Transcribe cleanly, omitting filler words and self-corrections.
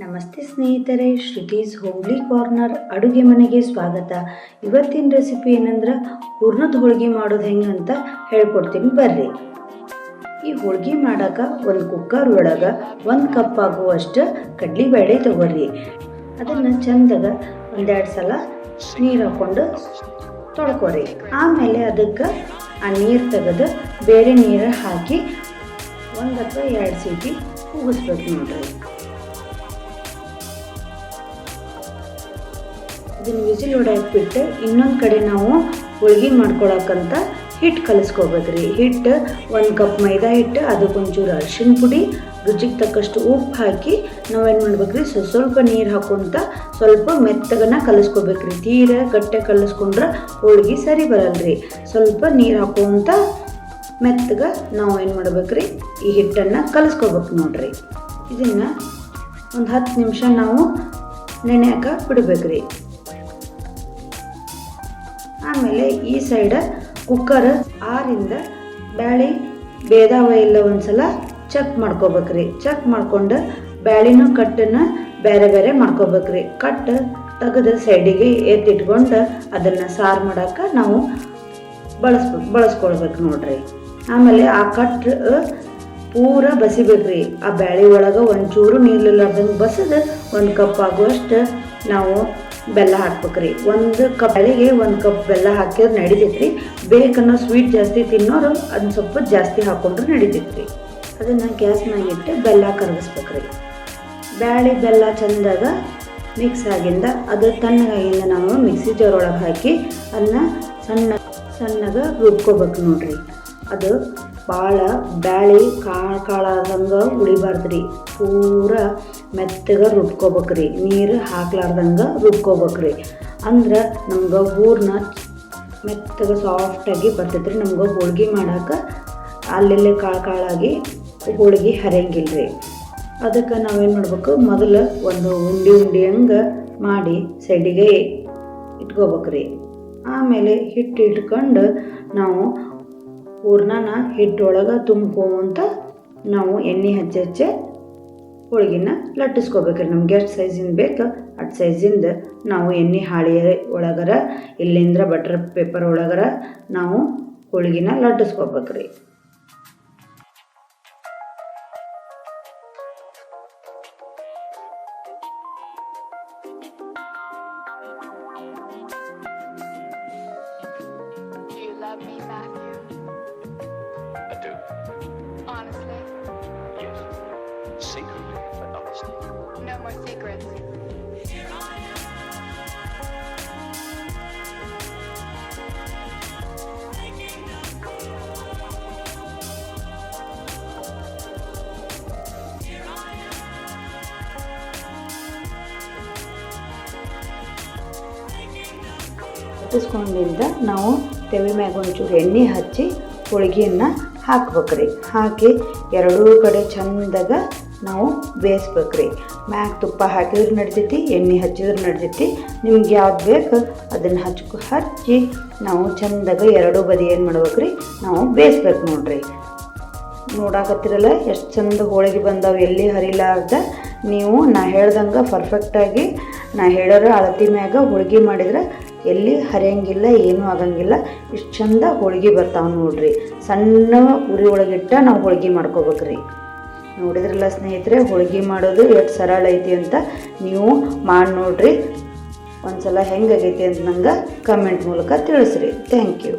ನಮಸ್ತೆ ಸ್ನೇಹಿತರೆ, Shruti's homely corner ಅಡುಗೆ ಮನೆಗೆ ಸ್ವಾಗತ. ಇವತ್ತಿನ ರೆಸಿಪಿ ಏನಂದ್ರೆ ಹೂರ್ಣದ ಹೋಳಿಗೆ ಮಾಡೋದು ಹೆಂಗೆ ಅಂತ ಹೇಳ್ಕೊಡ್ತೀನಿ ಬರ್ರಿ. ಈ ಹೋಳಿಗೆ ಮಾಡೋಕೆ ಒಂದು ಕುಕ್ಕರ್ ಒಳಗೆ 1 ಕಪ್ ಆಗುವಷ್ಟು ಕಡಲೆಬೇಳೆ ತಗೋರಿ. ಅದನ್ನು ಚಂದಾಗ ಒಂದೆರಡು ಸಲ ನೀರು ಹಾಕ್ಕೊಂಡು ತೊಳ್ಕೊರಿ. ಆಮೇಲೆ ಅದಕ್ಕೆ ಆ ನೀರು ತೆಗೆದು ಬೇರೆ ನೀರು ಹಾಕಿ 1 ಅಥವಾ 2 ಸೀಟಿ ಕೂಗಿಸ್ಬೇಕು ನೋಡ್ರಿ. ಇದನ್ನು ವಿಸಿಲ್ ಹೊಡೆಯಕ್ಬಿಟ್ಟು ಇನ್ನೊಂದು ಕಡೆ ನಾವು ಹೋಳಿಗೆ ಮಾಡ್ಕೊಳಕ್ಕಂತ ಹಿಟ್ಟು ಕಲಿಸ್ಕೋಬೇಕ್ರಿ. ಹಿಟ್ಟು 1 ಕಪ್ ಮೈದಾ ಹಿಟ್ಟು, ಅದಕ್ಕೊಂಚೂರು ಅರಿಶಿನ ಪುಡಿ, ರುಚಿಗೆ ತಕ್ಕಷ್ಟು ಉಪ್ಪು ಹಾಕಿ ನಾವೇನು ಮಾಡ್ಬೇಕ್ರಿ, ಸ್ವಲ್ಪ ನೀರು ಹಾಕೊಂತ ಸ್ವಲ್ಪ ಮೆತ್ತಗನ್ನ ಕಲಿಸ್ಕೋಬೇಕ್ರಿ. ತೀರ ಗಟ್ಟೆ ಕಲಿಸ್ಕೊಂಡ್ರೆ ಹೋಳಿಗೆ ಸರಿ ಬರಲ್ರಿ. ಸ್ವಲ್ಪ ನೀರು ಹಾಕೊಂತ ಮೆತ್ತಗೆ ನಾವು ಏನು ಮಾಡ್ಬೇಕ್ರಿ, ಈ ಹಿಟ್ಟನ್ನು ಕಲಿಸ್ಕೋಬೇಕು ನೋಡ್ರಿ. ಇದನ್ನು ಒಂದು 10 ನಿಮಿಷ ನಾವು ನೆನೆಯಕ್ಕೆ ಬಿಡಬೇಕ್ರಿ. ಆಮೇಲೆ ಈ ಸೈಡ ಕುಕ್ಕರ್ 6ರಿಂದ ಬ್ಯಾಳಿ ಬೇದಾವ ಎಲ್ಲ ಒಂದ್ಸಲ ಚೆಕ್ ಮಾಡ್ಕೋಬೇಕ್ರಿ. ಚೆಕ್ ಮಾಡ್ಕೊಂಡು ಬ್ಯಾಳಿನ ಕಟ್ಟನ್ನು ಬೇರೆ ಬೇರೆ ಮಾಡ್ಕೋಬೇಕ್ರಿ. ಕಟ್ಟು ತೆಗೆದು ಸೈಡಿಗೆ ಎತ್ತಿಟ್ಕೊಂಡು ಅದನ್ನು ಸಾರು ಮಾಡೋಕೆ ನಾವು ಬಳಸ್ಕೊಳ್ಬೇಕು ನೋಡ್ರಿ. ಆಮೇಲೆ ಆ ಕಟ್ಟು ಪೂರ ಬಸಿಬೇಕ್ರಿ. ಆ ಬ್ಯಾಳಿ ಒಳಗೆ ಒಂಚೂರು ನೀರಿಲ್ಲಾರ್ದಂಗೆ ಬಸದು 1 ಕಪ್ ಆಗುವಷ್ಟು ನಾವು ಬೆಲ್ಲ ಹಾಕ್ಬೇಕ್ರಿ. 1 ಕಪ್ ಬ್ಯಾಳಿಗೆ 1 ಕಪ್ ಬೆಲ್ಲ ಹಾಕಿದ್ರೆ ನಡಿತೈತ್ರಿ. ಬೇಕನ್ನೋ ಸ್ವೀಟ್ ಜಾಸ್ತಿ ತಿನ್ನೋರು ಅದನ್ನ ಸ್ವಲ್ಪ ಜಾಸ್ತಿ ಹಾಕೊಂಡ್ರೆ ನಡಿತೈತ್ರಿ. ಅದನ್ನು ಗ್ಯಾಸ್ನಾಗ ಇಟ್ಟು ಬೆಲ್ಲ ಕರಗಿಸ್ಬೇಕ್ರಿ. ಬ್ಯಾಳಿ ಬೆಲ್ಲ ಚಂದಾಗ ಮಿಕ್ಸ್ ಆಗಿಂದ ಅದು ತಣ್ಣಗಾಗಿಂದ ನಾವು ಮಿಕ್ಸಿ ಜಾರ್ ಒಳಗೆ ಹಾಕಿ ಅದನ್ನ ಸಣ್ಣಗೆ ರುಬ್ಕೋಬೇಕು ನೋಡ್ರಿ. ಅದು ಭಾಳ ಬ್ಯಾಳಿ ಕಾಳಾದಂಗೆ ಉಳಿಬಾರ್ದ್ರಿ. ಪೂರ ಮೆತ್ತಗೆ ರುಬ್ಕೋಬೇಕ್ರಿ. ನೀರು ಹಾಕ್ಲಾರ್ದಂಗೆ ರುಬ್ಕೋಬೇಕ್ರಿ. ಅಂದ್ರೆ ನಮ್ಗೆ ಹೂರ್ಣ ಮೆತ್ತಗೆ ಸಾಫ್ಟಾಗಿ ಬರ್ತೈತ್ರಿ. ನಮ್ಗೆ ಹೋಳಿಗೆ ಮಾಡೋಕೆ ಅಲ್ಲೆಲ್ಲೇ ಕಾಳಾಗಿ ಹೋಳಿಗೆ ಹರಿಯಂಗಿಲ್ರಿ. ಅದಕ್ಕೆ ನಾವೇನು ಮಾಡ್ಬೇಕು, ಮೊದಲು ಒಂದು ಉಂಡೆ ಹಂಗೆ ಮಾಡಿ ಸೈಡಿಗೆ ಇಟ್ಕೋಬೇಕ್ರಿ. ಆಮೇಲೆ ಹಿಟ್ಟು ಇಟ್ಕೊಂಡು ನಾವು ಹೂರ್ಣನ ಹಿಟ್ಟೊಳಗೆ ತುಂಬ್ಕೊಂತ ನಾವು ಎಣ್ಣೆ ಹಚ್ಚಿ ಹೋಳಿಗೆನ ಲಟ್ಟಿಸ್ಕೋಬೇಕ್ರಿ. ನಮ್ಗೆ ಎಷ್ಟು ಸೈಜಿಂದ ಬೇಕು ಅಷ್ಟು ಸೈಜಿಂದ ನಾವು ಎಣ್ಣೆ ಹಾಳಿ ಒಳಗರ ಇಲ್ಲಿಂದ ಬಟರ್ ಪೇಪರ್ ಒಳಗರ ನಾವು ಹೋಳಿಗೆನ ಲಟ್ಟಿಸ್ಕೋಬೇಕ್ರಿ. Love me, Matthew? I do. Honestly? Yes. Secretly, but honestly. No more secrets. ಲಟ್ಟಿಸ್ಕೊಂಡಿಂದ ನಾವು ತೆವಿ ಮ್ಯಾಗ ಒಂಚೂರು ಎಣ್ಣೆ ಹಚ್ಚಿ ಹೋಳಿಗೆಯನ್ನು ಹಾಕ್ಬೇಕ್ರಿ. ಹಾಕಿ ಎರಡೂ ಕಡೆ ಚಂದಾಗ ನಾವು ಬೇಯಿಸ್ಬೇಕ್ರಿ. ಮ್ಯಾಗ ತುಪ್ಪ ಹಾಕಿದ್ರೆ ನಡಿತೈತಿ, ಎಣ್ಣೆ ಹಚ್ಚಿದ್ರೆ ನಡಿತೈತಿ. ನಿಮ್ಗೆ ಯಾವ್ದು ಬೇಕು ಅದನ್ನು ಹಚ್ಚಿ ನಾವು ಚಂದಾಗ ಎರಡೂ ಬದಿ ಏನು ಮಾಡ್ಬೇಕ್ರಿ, ನಾವು ಬೇಯಿಸ್ಬೇಕು ನೋಡ್ರಿ. ನೋಡಾಕತ್ತಿರಲ್ಲ ಎಷ್ಟು ಚಂದ ಹೋಳಿಗೆ ಬಂದಾವೆ, ಎಲ್ಲಿ ಹರಿಲಾರ್ದ. ನೀವು ನಾ ಹೇಳ್ದಂಗೆ ಪರ್ಫೆಕ್ಟಾಗಿ ನಾ ಹೇಳೋರ ಅಳತಿ ಮ್ಯಾಗ ಹೋಳಿಗೆ ಮಾಡಿದ್ರೆ ಎಲ್ಲಿ ಹರಿಯಂಗಿಲ್ಲ, ಏನೂ ಆಗಂಗಿಲ್ಲ. ಇಷ್ಟು ಚಂದ ಹೋಳಿಗೆ ಬರ್ತಾವೆ ನೋಡ್ರಿ. ಸಣ್ಣ ಉರಿ ಒಳಗಿಟ್ಟ ನಾವು ಹೋಳಿಗೆ ಮಾಡ್ಕೋಬೇಕ್ರಿ. ನೋಡಿದ್ರಲ್ಲ ಸ್ನೇಹಿತರೆ, ಹೋಳಿಗೆ ಮಾಡೋದು ಎಷ್ಟು ಸರಳ ಐತಿ ಅಂತ. ನೀವು ಮಾಡಿ ನೋಡ್ರಿ. ಒಂದ್ಸಲ ಹೆಂಗಾಗೈತಿ ಅಂತ ನಂಗೆ ಕಮೆಂಟ್ ಮೂಲಕ ತಿಳಿಸ್ರಿ. Thank you.